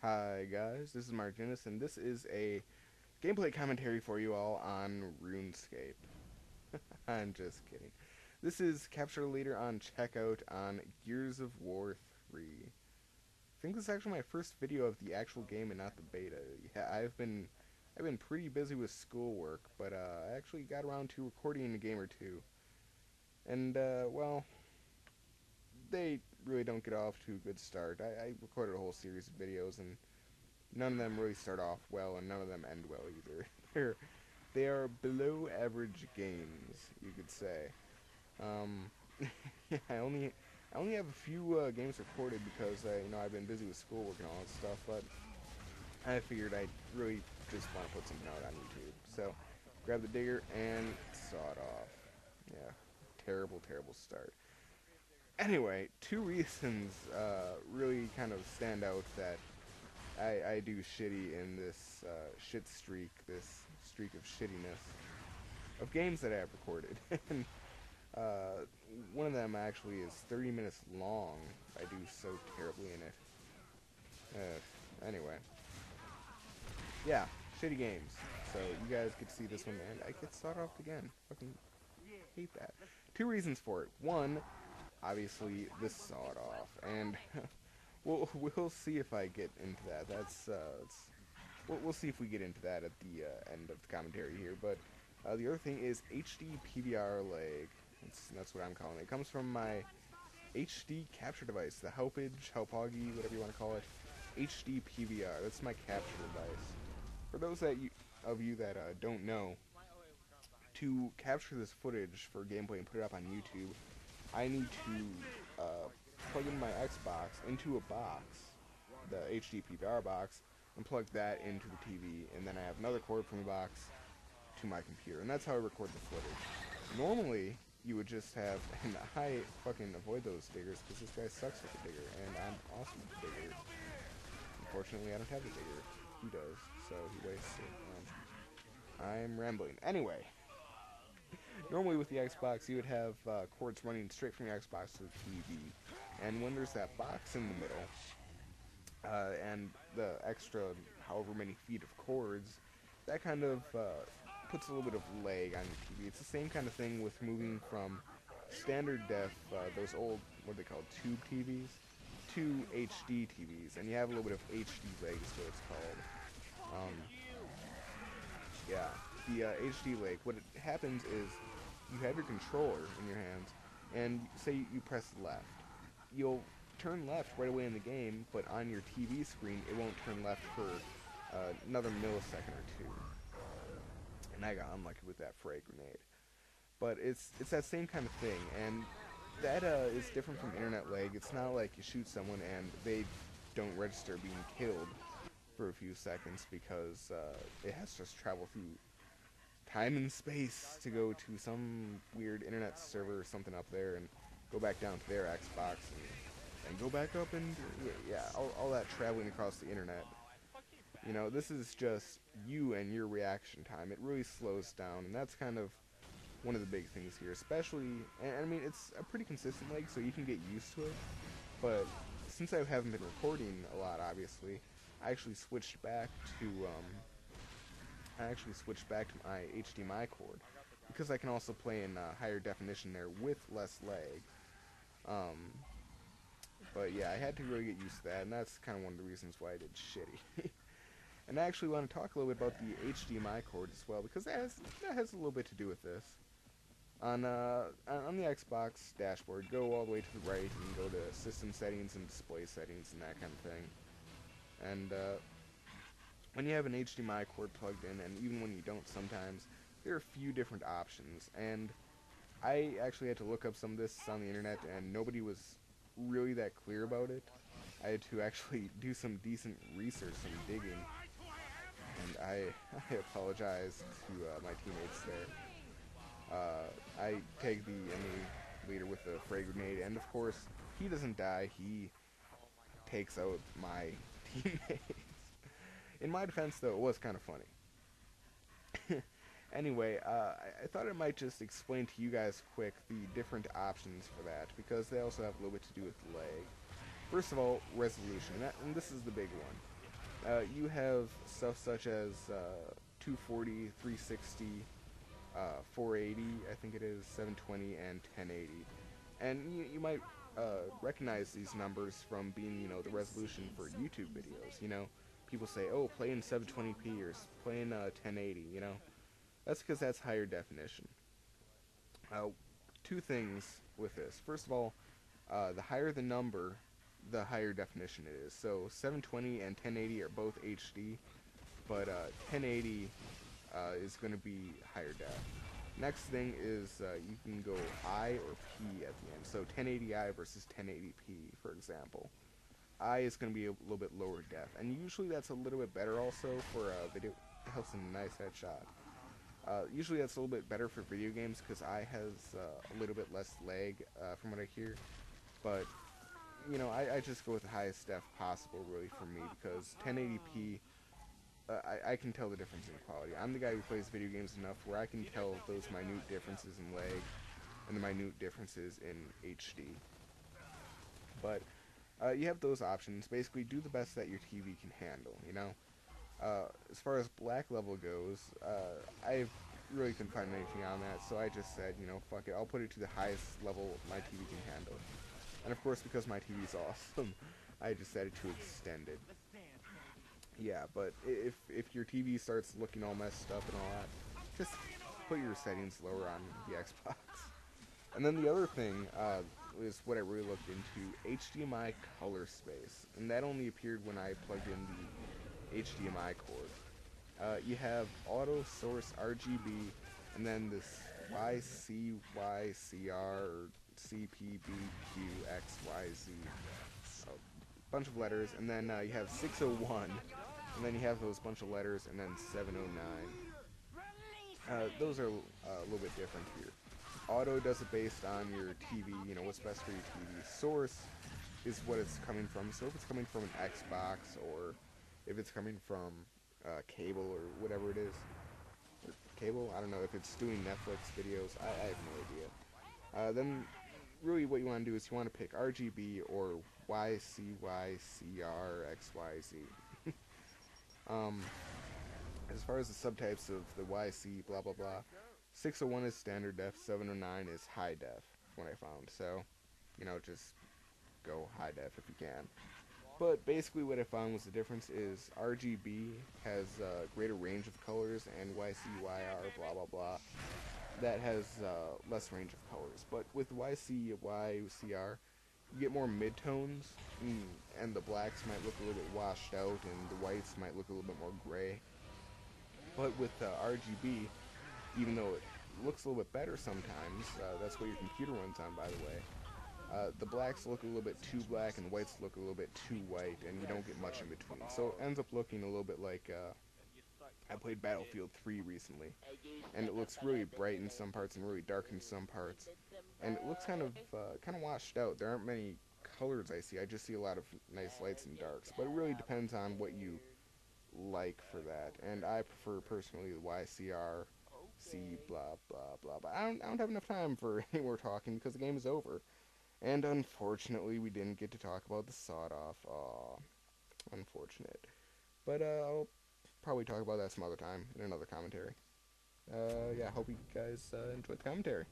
Hi guys, this is Martinez, and this is a gameplay commentary for you all on RuneScape. I'm just kidding. This is Capture the Leader on Checkout on Gears of War 3. I think this is actually my first video of the actual game and not the beta. Yeah, I've been pretty busy with schoolwork, but I actually got around to recording a game or two. And well, they really don't get off to a good start. I recorded a whole series of videos, and none of them really start off well, and none of them end well either. They are below average games, you could say. Um, yeah, I only have a few games recorded because I've been busy with schoolwork and all that stuff. But I figured I really just want to put something out on YouTube. So grab the digger and saw it off. Yeah, terrible, terrible start. Anyway, two reasons really kind of stand out that I do shitty in this shit streak, this streak of shittiness of games that I have recorded. And uh, one of them actually is 30 minutes long. I do so terribly in it. Anyway, yeah, shitty games. So you guys get to see this one, and I get sawed off again. Fucking hate that. Two reasons for it. One, obviously, this sawed off, and we'll see if I get into that. We'll see if we get into that at the end of the commentary here. But the other thing is HD PVR lag. That's what I'm calling it. It comes from my HD capture device, the Helpoggy, whatever you want to call it. HD PVR. That's my capture device. For those of you that don't know, to capture this footage for gameplay and put it up on YouTube, I need to plug in my Xbox into a box, the HD PVR box, and plug that into the TV, and then I have another cord from the box to my computer, and that's how I record the footage. Normally, you would just have, and I fucking avoid those diggers because this guy sucks with the digger, and I'm awesome with the digger. Unfortunately, I don't have the digger. He does, so he wastes it. I'm rambling. Anyway, normally with the Xbox, you would have cords running straight from your Xbox to the TV, and when there's that box in the middle, and the extra however many feet of cords, that kind of puts a little bit of lag on your TV. It's the same kind of thing with moving from standard def, those old, what are they called, tube TVs, to HD TVs, and you have a little bit of HD lag is what it's called. Yeah, the HD lag, what it happens is you have your controller in your hands, and say you press left. You'll turn left right away in the game, but on your TV screen, it won't turn left for another millisecond or two. And I got unlucky with that frag grenade. But it's that same kind of thing, and that is different from internet lag. It's not like you shoot someone and they don't register being killed for a few seconds because it has to just travel through time and space to go to some weird internet server or something up there and go back down to their Xbox and go back up and yeah, all that traveling across the internet. You know, this is just you and your reaction time. It really slows down, and that's kind of one of the big things here, especially, and I mean, it's a pretty consistent lag, so you can get used to it, but since I haven't been recording a lot, obviously, I actually switched back to my HDMI cord, because I can also play in higher definition there with less lag. But yeah, I had to really get used to that, and that's kind of one of the reasons why I did shitty. And I actually want to talk a little bit about the HDMI cord as well, because that has a little bit to do with this. On the Xbox dashboard, go all the way to the right and go to System Settings and Display Settings and that kind of thing. And when you have an HDMI cord plugged in, and even when you don't sometimes, there are a few different options. And I actually had to look up some of this on the internet, and nobody was really that clear about it. I had to actually do some decent research, some digging, and I apologize to my teammates there. I take the enemy leader with the frag grenade, and of course, he doesn't die, he takes out my teammates. In my defense, though, it was kind of funny. Anyway, I thought I might just explain to you guys quick the different options for that, because they also have a little bit to do with lag. First of all, resolution, and this is the big one. You have stuff such as 240, 360, 480, I think it is, 720, and 1080. And you might recognize these numbers from being, the resolution for YouTube videos. People say, oh, play in 720p or play in 1080. That's because that's higher definition. Uh, Two things with this. First of all, the higher the number, the higher definition it is. So 720 and 1080 are both HD, but 1080 is going to be higher def. Next thing is you can go I or P at the end. So 1080i versus 1080p, for example. I is going to be a little bit lower def, and usually that's a little bit better also for video. It helps in a nice headshot. Usually that's a little bit better for video games because I has a little bit less lag from what I hear. But I just go with the highest def possible really for me because 1080p. I can tell the difference in quality. I'm the guy who plays video games enough where I can tell those minute differences in lag and the minute differences in HD. But you have those options. Basically, do the best that your TV can handle. As far as black level goes, I really couldn't find anything on that, so I just said, fuck it, I'll put it to the highest level my TV can handle. And of course, because my TV is awesome, I decided to extend it. Yeah, but if your TV starts looking all messed up and all that, just put your settings lower on the Xbox. And then the other thing is what I really looked into, HDMI color space. And that only appeared when I plugged in the HDMI cord. You have auto source RGB, and then this YCYCR or CPBQXYZ. A bunch of letters, and then you have 601, and then you have those bunch of letters, and then 709. Those are a little bit different here. Auto does it based on your TV, what's best for your TV. Source is what it's coming from, so if it's coming from an Xbox, or if it's coming from cable, or whatever it is. Or cable? I don't know, if it's doing Netflix videos, I have no idea. Then, really what you want to do is you want to pick RGB or YCYCRXYZ. As far as the subtypes of the YC blah blah blah, 601 is standard def, 709 is high def, what I found. So, just go high def if you can. But basically what I found was the difference is RGB has a greater range of colors, and YCYR blah blah blah that has less range of colors. But with YCYCR, you get more midtones, and the blacks might look a little bit washed out, and the whites might look a little bit more gray. But with RGB, even though it looks a little bit better sometimes, that's what your computer runs on, by the way, the blacks look a little bit too black, and whites look a little bit too white, and you don't get much in between. So it ends up looking a little bit like, I played Battlefield 3 recently, and it looks really bright in some parts and really dark in some parts, and it looks kind of washed out. There aren't many colors I see. I just see a lot of nice lights and darks, but it really depends on what you like for that. And I prefer personally the YCRC blah blah blah. But I don't have enough time for any more talking because the game is over, and unfortunately we didn't get to talk about the sawed off. Aw, unfortunate. But I'll probably talk about that some other time in another commentary. Yeah, hope you guys enjoyed the commentary.